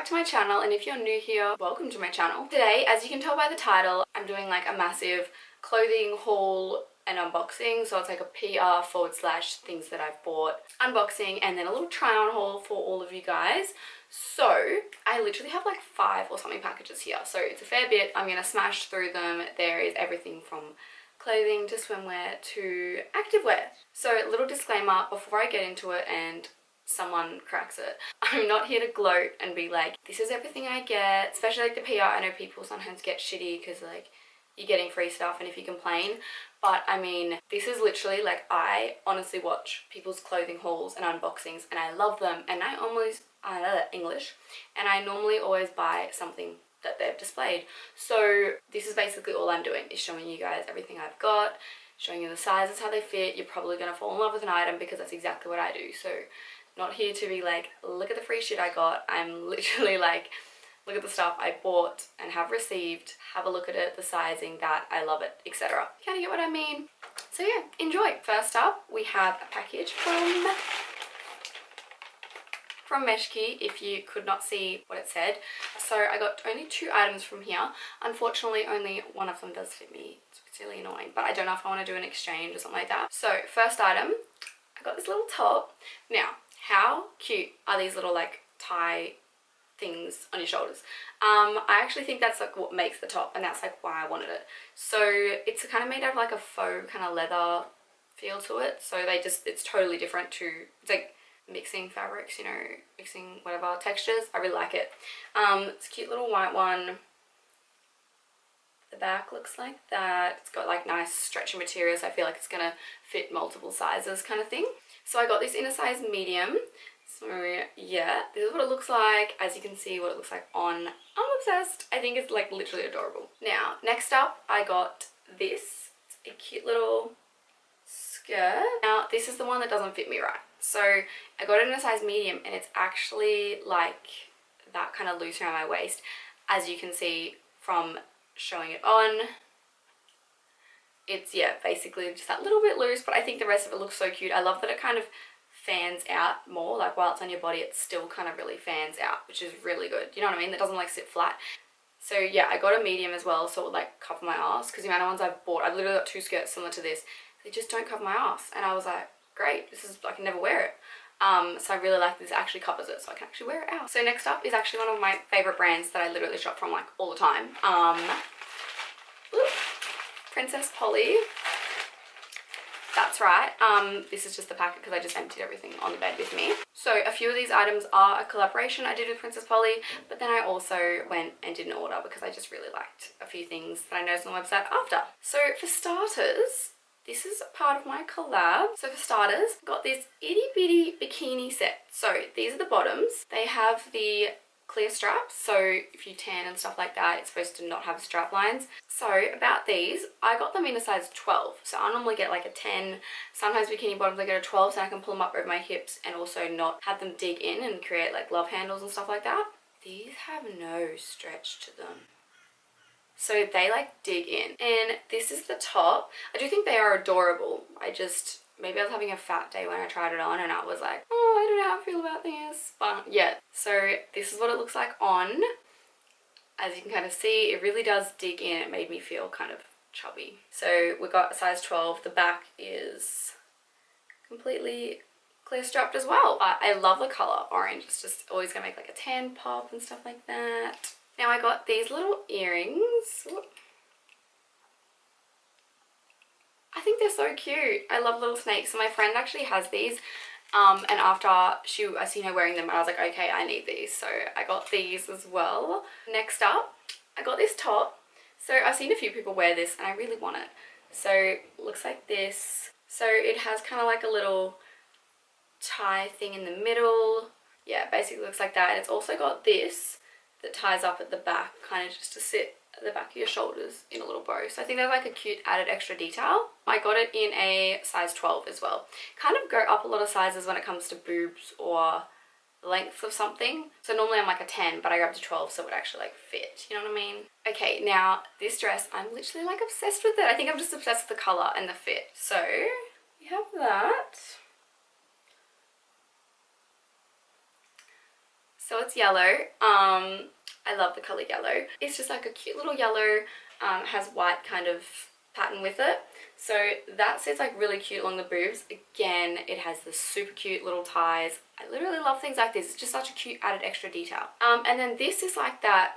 back to my channel, and if you're new here, welcome to my channel. Today, as you can tell by the title, I'm doing like a massive clothing haul and unboxing. So it's like a PR / things that I've bought unboxing, and then a little try on haul for all of you guys. So I literally have like 5 or something packages here, so it's a fair bit. I'm gonna smash through them. There is everything from clothing to swimwear to activewear. So little disclaimer before I get into it and someone cracks it, I'm not here to gloat and be like, this is everything I get, especially like the PR. I know people sometimes get shitty because like you're getting free stuff and if you complain, but I mean, this is literally like, I honestly watch people's clothing hauls and unboxings and I love them, and I normally always buy something that they've displayed. So this is basically all I'm doing, is showing you guys everything I've got, showing you the sizes, how they fit. You're probably gonna fall in love with an item because that's exactly what I do. So not here to be like, look at the free shit I got. I'm literally like, look at the stuff I bought and have received, have a look at it, the sizing, that I love it, etc. Kind of get what I mean? So yeah, enjoy. First up, we have a package from Meshki, if you could not see what it said. So I got only 2 items from here. Unfortunately, only one of them does fit me. It's really annoying, but I don't know if I want to do an exchange or something like that. So first item, I got this little top. Now, how cute are these little like tie things on your shoulders? I actually think that's like what makes the top, and that's like why I wanted it. So it's kind of made out of like a faux kind of leather feel to it. So it's totally different to, it's like mixing fabrics, you know, mixing whatever textures. I really like it. It's a cute little white one. The back looks like that. It's got like nice stretchy materials. I feel like it's gonna fit multiple sizes kind of thing. So I got this in a size medium. So yeah, this is what it looks like. As you can see what it looks like on. I'm obsessed. I think it's like literally adorable. Now, next up, I got this. It's a cute little skirt. Now, this is the one that doesn't fit me right. So I got it in a size medium, and it's actually like that kind of loose around my waist, as you can see from showing it on. It's, yeah, basically just that little bit loose, but I think the rest of it looks so cute. I love that it kind of fans out more, like while it's on your body it still kind of really fans out, which is really good, you know what I mean? It doesn't like sit flat. So yeah, I got a medium as well, so it would like cover my ass, because the amount of ones I've bought, I've literally got 2 skirts similar to this, they just don't cover my ass, and I was like, great, this is, I can never wear it. So I really like this actually covers it, so I can actually wear it out. So next up is actually one of my favorite brands that I literally shop from like all the time. Princess Polly. That's right. This is just the packet because I just emptied everything on the bed with me. So a few of these items are a collaboration I did with Princess Polly, but then I also went and did an order because I just really liked a few things that I noticed on the website after. So for starters, this is part of my collab. So for starters, I got this itty bitty bikini set. So these are the bottoms. They have the clear straps, so if you tan and stuff like that, it's supposed to not have strap lines. So about these, I got them in a size 12. So I normally get like a 10. Sometimes bikini bottoms I get a 12, so I can pull them up over my hips and also not have them dig in and create like love handles and stuff like that. These have no stretch to them, so they like dig in. And this is the top. I do think they are adorable. Maybe I was having a fat day when I tried it on and I was like, oh, I don't know how I feel about this. But yeah, so this is what it looks like on. As you can kind of see, it really does dig in. It made me feel kind of chubby. So we got a size 12. The back is completely clear strapped as well. But I love the color orange. It's just always gonna make like a tan pop and stuff like that. Now I got these little earrings. I think they're so cute. I love little snakes. So my friend actually has these, and after I seen her wearing them, and I was like, okay, I need these. So I got these as well. Next up, I got this top. So I've seen a few people wear this and I really want it. So it looks like this. So it has kind of like a little tie thing in the middle. Yeah, basically looks like that. And it's also got this that ties up at the back, kind of just to sit at the back of your shoulders in a little bow. So I think that's like a cute added extra detail. I got it in a size 12 as well. Kind of go up a lot of sizes when it comes to boobs or length of something. So normally I'm like a 10, but I grabbed a 12 so it would actually like fit, you know what I mean? Okay, now this dress, I'm literally like obsessed with it. I think I'm just obsessed with the color and the fit. So we have that. So it's yellow. I love the color yellow. It's just like a cute little yellow, has white kind of pattern with it. So that sits like really cute along the boobs. Again, it has the super cute little ties. I literally love things like this. It's just such a cute added extra detail. And then this is like that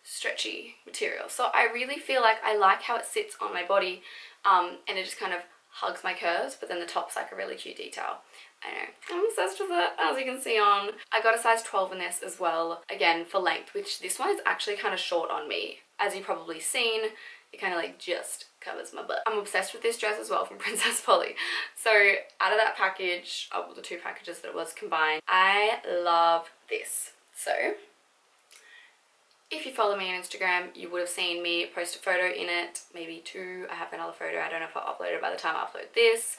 stretchy material. So I really feel like I like how it sits on my body, and it just kind of hugs my curves, but then the top's like a really cute detail. I know, I'm obsessed with it, as you can see on. I got a size 12 in this as well, again for length, which this one is actually kind of short on me. As you've probably seen, it kind of like just covers my butt. I'm obsessed with this dress as well from Princess Polly. So out of that package, oh, the 2 packages that it was combined, I love this. So if you follow me on Instagram, you would have seen me post a photo in it, maybe 2. I have another photo, I don't know if I'll upload it by the time I upload this.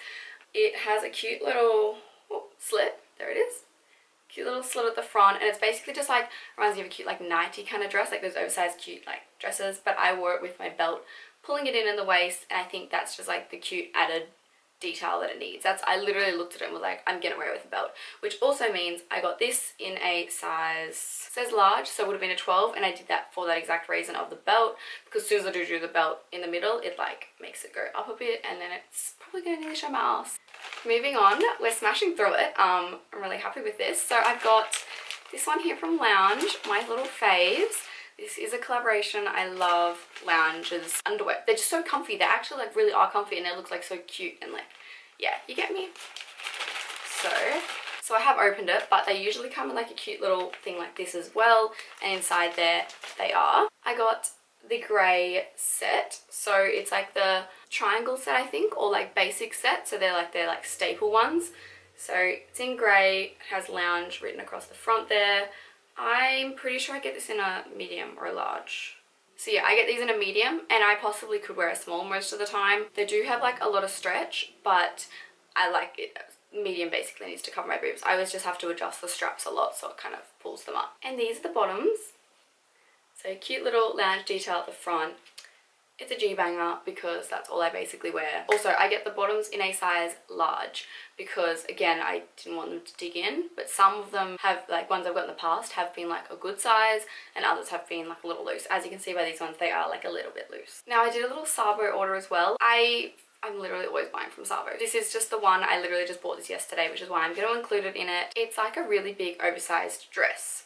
It has a cute little slit, there it is. Cute little slit at the front, and it's basically just like, reminds me of a cute like nighty kind of dress, like those oversized cute like dresses, but I wore it with my belt, pulling it in the waist, and I think that's just like the cute added detail that it needs. I literally looked at it and was like, I'm gonna wear it with a belt, which also means I got this in a size, it says large, so it would have been a 12, and I did that for that exact reason of the belt, because as soon as I do the belt in the middle, it like makes it go up a bit, and then it's probably gonna nearly show my ass. Moving on, we're smashing through it. I'm really happy with this. So I've got this one here from Lounge, my little faves. This is a collaboration. I love Lounge's underwear. They're just so comfy. They actually like really are comfy, and they look like so cute, and like, yeah, you get me. So I have opened it, but they usually come in like a cute little thing like this as well, and inside there they are. I got the grey set, so it's like the triangle set I think, or like basic set, so they're like staple ones. So it's in grey, it has Lounge written across the front there. I'm pretty sure I get this in a medium or a large. So yeah, I get these in a medium, and I possibly could wear a small most of the time. They do have like a lot of stretch, but I like it. Medium basically needs to cover my boobs. I always just have to adjust the straps a lot, so it kind of pulls them up. And these are the bottoms. So cute little Lounge detail at the front. It's a G-banger because that's all I basically wear. Also, I get the bottoms in a size large because, again, I didn't want them to dig in, but some of them have, like ones I've got in the past, have been like a good size, and others have been like a little loose. As you can see by these ones, they are like a little bit loose. Now, I did a little Sabo order as well. I'm literally always buying from Sabo. This is just the one, I literally just bought this yesterday, which is why I'm going to include it in it. It's like a really big oversized dress.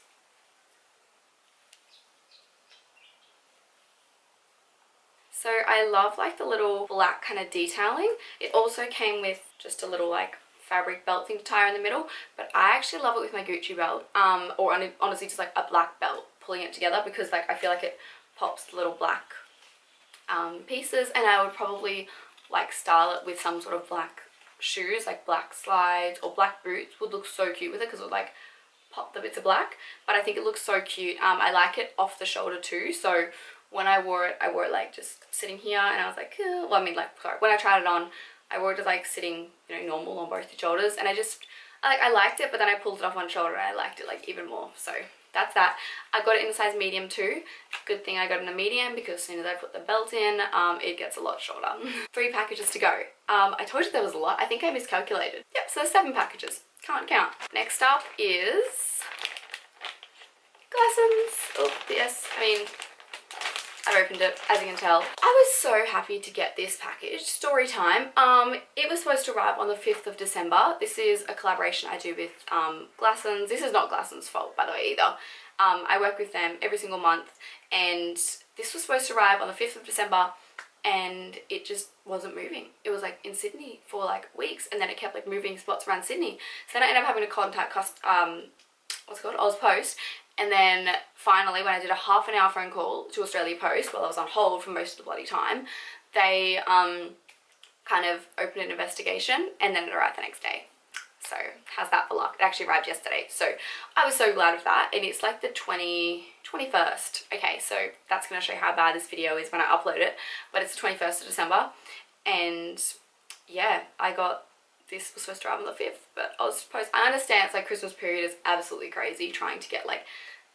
So I love like the little black kind of detailing. It also came with just a little like fabric belt thing to tie in the middle, but I actually love it with my Gucci belt, or honestly just like a black belt pulling it together, because like I feel like it pops the little black pieces, and I would probably like style it with some sort of black shoes, like black slides or black boots would look so cute with it, because it would like pop the bits of black. But I think it looks so cute. I like it off the shoulder too, so when I wore it like just sitting here, and I was like, well, I mean like, sorry, when I tried it on, I wore it just like sitting, you know, normal on both the shoulders, and I liked it, but then I pulled it off one shoulder and I liked it like even more. So that's that. I got it in a size medium too. Good thing I got it in a medium, because as soon as I put the belt in, it gets a lot shorter. 3 packages to go. I told you there was a lot. I think I miscalculated. Yep, so there's 7 packages. Can't count. Next up is Glassons. Oh, yes, I mean, I've opened it, as you can tell. I was so happy to get this package. Story time. It was supposed to arrive on the 5th of December. This is a collaboration I do with Glassons. This is not Glassons' fault, by the way, either. I work with them every single month, and this was supposed to arrive on the 5th of December, and it just wasn't moving. It was like in Sydney for like weeks, and then it kept like moving spots around Sydney. So then I ended up having to contact Ozpost. And then finally, when I did a half-an-hour phone call to Australia Post while I was on hold for most of the bloody time, they kind of opened an investigation, and then it arrived the next day. So how's that for luck? It actually arrived yesterday, so I was so glad of that. And it's like the 21st. Okay, so that's going to show how bad this video is when I upload it, but it's the 21st of December, and yeah, this was supposed to arrive on the 5th, but I understand it's like Christmas period is absolutely crazy trying to get like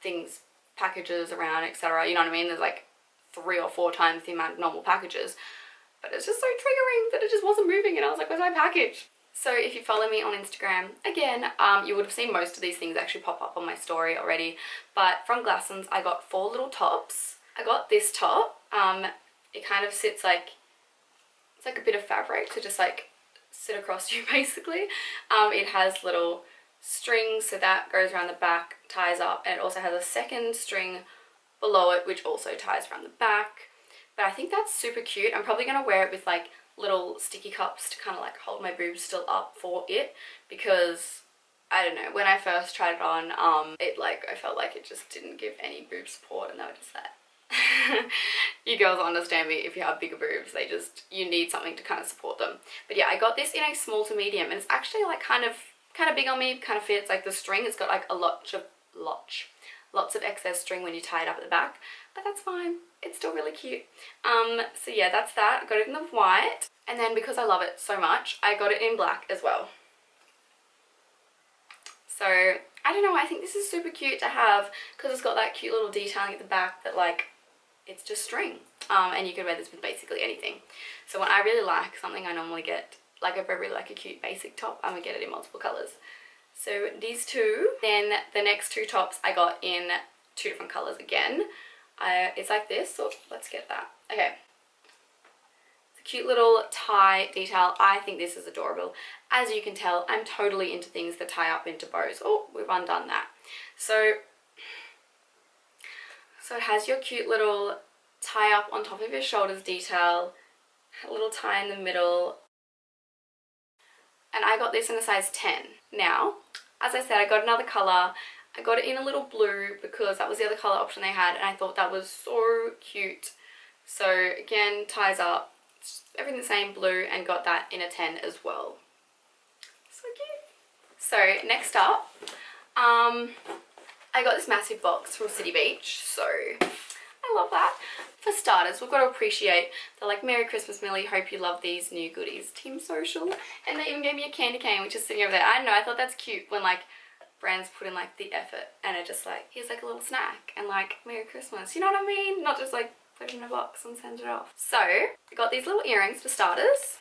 things, packages around, etc. You know what I mean? There's like 3 or 4 times the amount of normal packages, but it's just so triggering that it just wasn't moving, and I was like, where's my package? So if you follow me on Instagram, again, you would have seen most of these things actually pop up on my story already. But from Glassons, I got 4 little tops. I got this top. It kind of sits like, it's like a bit of fabric to just like sit across you basically. It has little strings, so that goes around the back, ties up, and it also has a second string below it which also ties around the back. But I think that's super cute. I'm probably going to wear it with like little sticky cups to kind of like hold my boobs still up for it, because I don't know, when I first tried it on, I felt like it just didn't give any boob support, and they were just that. You girls understand me, if you have bigger boobs, you need something to kind of support them. But yeah, I got this in a small to medium, and it's actually like kind of big on me, kind of fits. Like the string, it's got like a lots of excess string when you tie it up at the back, but that's fine, it's still really cute. So yeah, that's that. I got it in the white, and then because I love it so much, I got it in black as well. So I don't know, I think this is super cute to have, because it's got that cute little detailing at the back that like, it's just string, and you could wear this with basically anything. So when I really like something, I normally get, like if I really like a cute basic top, I'm gonna get it in multiple colours. So these two, then the next 2 tops I got in 2 different colours again. It's like this, so let's get that. Okay. It's a cute little tie detail. I think this is adorable. As you can tell, I'm totally into things that tie up into bows. Oh, we've undone that. So it has your cute little tie up on top of your shoulders detail, a little tie in the middle, and I got this in a size 10. Now, as I said, I got another colour. I got it in a little blue because that was the other colour option they had, and I thought that was so cute. So again, ties up, everything the same, blue, and got that in a 10 as well. So cute. So next up, I got this massive box from City Beach, so I love that. For starters, we've got to appreciate the like, Merry Christmas, Millie, hope you love these new goodies, Team Social. And they even gave me a candy cane, which is sitting over there. I don't know, I thought that's cute when like brands put in like the effort, and it just like, here's like a little snack and like Merry Christmas, you know what I mean? Not just like put it in a box and send it off. So I got these little earrings for starters.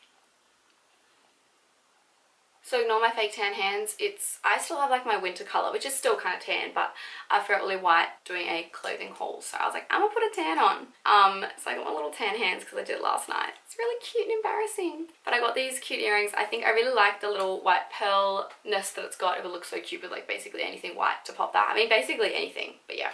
So ignore my fake tan hands. I still have like my winter colour, which is still kind of tan, but I felt really white doing a clothing haul, so I was like, I'm gonna put a tan on. So I got my little tan hands because I did it last night. It's really cute and embarrassing. But I got these cute earrings. I think I really like the little white pearl-ness that it's got. It would look so cute with like basically anything white to pop that. I mean, basically anything, but yeah.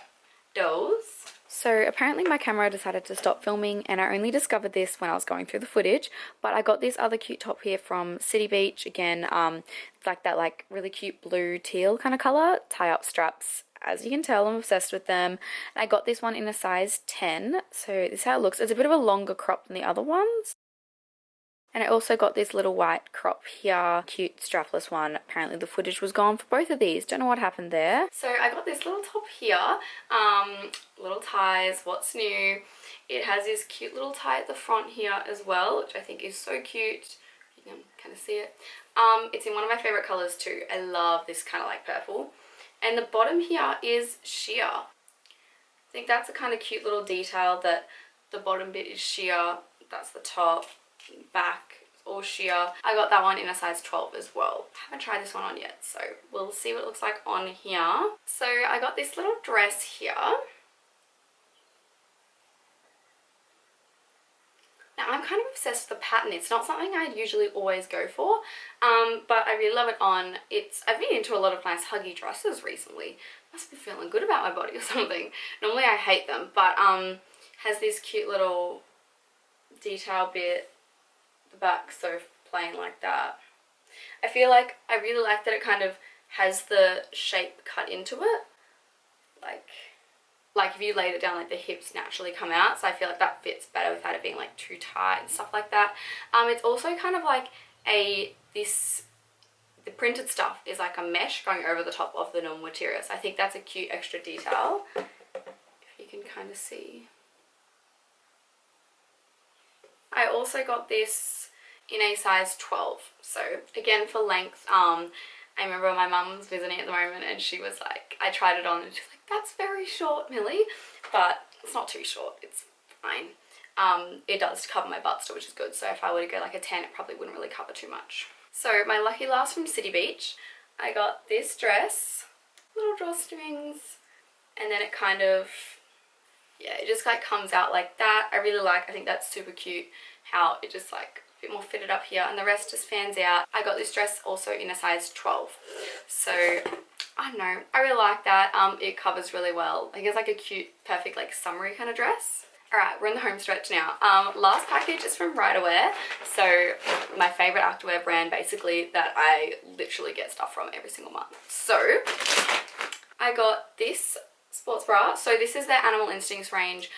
Those. So apparently my camera decided to stop filming, and I only discovered this when I was going through the footage, but I got this other cute top here from City Beach. Again, it's like that like really cute blue teal kind of colour, tie up straps. As you can tell, I'm obsessed with them. And I got this one in a size 10, so this is how it looks. It's a bit of a longer crop than the other ones. And I also got this little white crop here, cute strapless one. Apparently the footage was gone for both of these. Don't know what happened there. So I got this little top here, little ties, what's new. It has this cute little tie at the front here as well, which I think is so cute. You can kind of see it. It's in one of my favorite colors too. I love this kind of like purple. And the bottom here is sheer. I think that's a kind of cute little detail that the bottom bit is sheer. That's the top. Back or sheer. I got that one in a size 12 as well. Haven't tried this one on yet, so we'll see what it looks like on here. So I got this little dress here. Now I'm kind of obsessed with the pattern. It's not something I'd usually always go for, but I really love it on. I've been into a lot of nice huggy dresses recently. Must be feeling good about my body or something. Normally I hate them, but has this cute little detail bit. The back so plain like that. I feel like I really like that it kind of has the shape cut into it. Like if you laid it down, like the hips naturally come out, so I feel like that fits better without it being like too tight and stuff like that. It's also kind of like the printed stuff is like a mesh going over the top of the normal material, so I think that's a cute extra detail, if you can kind of see. I also got this in a size 12, so again for length. I remember my mum was visiting at the moment, and she was like, I tried it on and she's like, that's very short, Millie, but it's not too short, it's fine. It does cover my butt still, which is good, so if I were to go like a 10, it probably wouldn't really cover too much. So my lucky last from City Beach, I got this dress, little drawstrings, and then it kind of, yeah, it just like comes out like that. I really like, I think that's super cute how it just like a bit more fitted up here, and the rest just fans out. I got this dress also in a size 12, so I don't know, I really like that. It covers really well. I think it's like a cute, perfect like summery kind of dress. Alright, we're in the home stretch now. Last package is from Ryderwear, so my favourite activewear brand basically that I literally get stuff from every single month. So I got this sports bra. So this is their Animal Instincts range.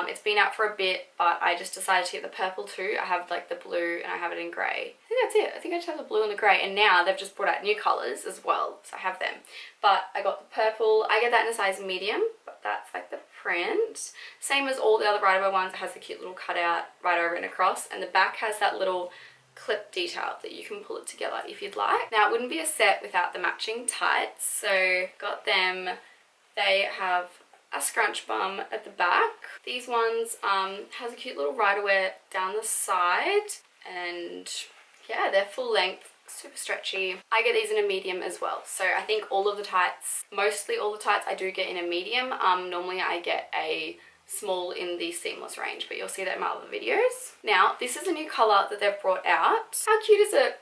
It's been out for a bit, but I just decided to get the purple too. I have like the blue and I have it in grey. I think that's it. I think I just have the blue and the grey, and now they've just brought out new colours as well, so I have them. But I got the purple. I get that in a size medium, but that's like the print. Same as all the other Ryderwear ones. It has a cute little cutout right over and across, and the back has that little clip detail that you can pull it together if you'd like. Now it wouldn't be a set without the matching tights, so got them. They have a scrunch bum at the back. These ones has a cute little Ryderwear down the side, and yeah, they're full length, super stretchy. I get these in a medium as well, so I think all of the tights, mostly all the tights I do get in a medium. Normally I get a small in the seamless range, but you'll see that in my other videos. Now this is a new colour that they've brought out. How cute is it?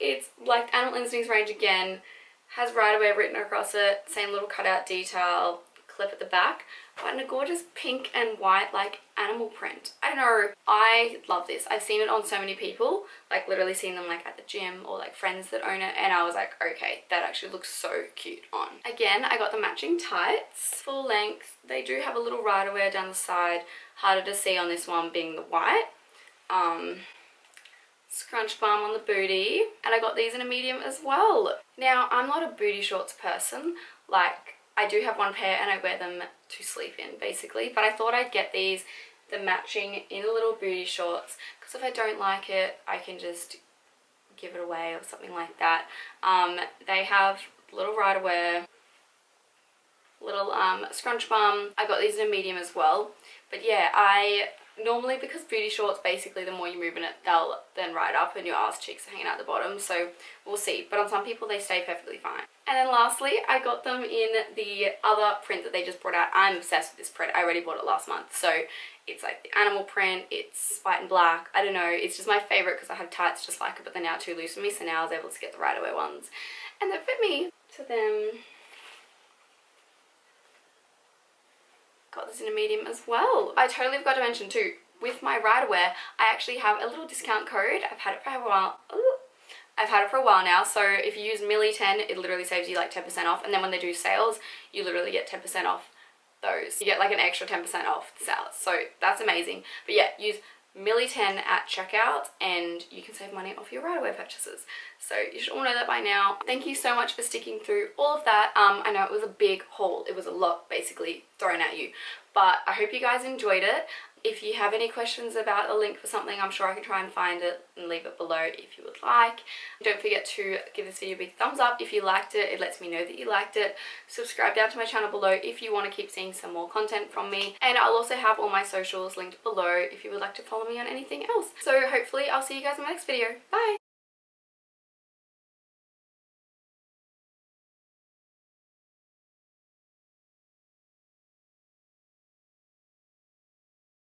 It's like Animal Instincts range again, has Ryderwear written across it, same little cutout detail, clip at the back, but in a gorgeous pink and white like animal print. I don't know, I love this. I've seen it on so many people, like literally seen them like at the gym or like friends that own it, and I was like, okay, that actually looks so cute on. Again, I got the matching tights, full length. They do have a little Ryderwear down the side, harder to see on this one being the white. Scrunch bum on the booty, and I got these in a medium as well. Now I'm not a booty shorts person, like I do have one pair and I wear them to sleep in basically, but I thought I'd get these, the matching in a little booty shorts, because if I don't like it I can just give it away or something like that. They have little Ryderwear, little scrunch bum. I got these in a medium as well, but yeah, I normally, because booty shorts, basically the more you move in it, they'll then ride up and your ass cheeks are hanging out the bottom, so we'll see. But on some people they stay perfectly fine. And then lastly, I got them in the other print that they just brought out. I'm obsessed with this print. I already bought it last month. So it's like the animal print, it's white and black. I don't know, it's just my favorite because I have tights just like it, but they're now too loose for me, so now I was able to get the Ryderwear ones. And they fit me. So then got this in a medium as well. I totally forgot to mention too, with my Ryderwear, I actually have a little discount code. I've had it for a while. I've had it for a while now, so if you use millie10, it literally saves you like 10% off, and then when they do sales, you literally get 10% off those. You get like an extra 10% off the sales, so that's amazing. But yeah, use millie10 at checkout and you can save money off your Ryderwear purchases. So you should all know that by now. Thank you so much for sticking through all of that. I know it was a big haul. It was a lot basically thrown at you, but I hope you guys enjoyed it. If you have any questions about a link for something, I'm sure I can try and find it and leave it below if you would like. Don't forget to give this video a big thumbs up if you liked it. It lets me know that you liked it. Subscribe down to my channel below if you want to keep seeing some more content from me. And I'll also have all my socials linked below if you would like to follow me on anything else. So hopefully I'll see you guys in my next video. Bye!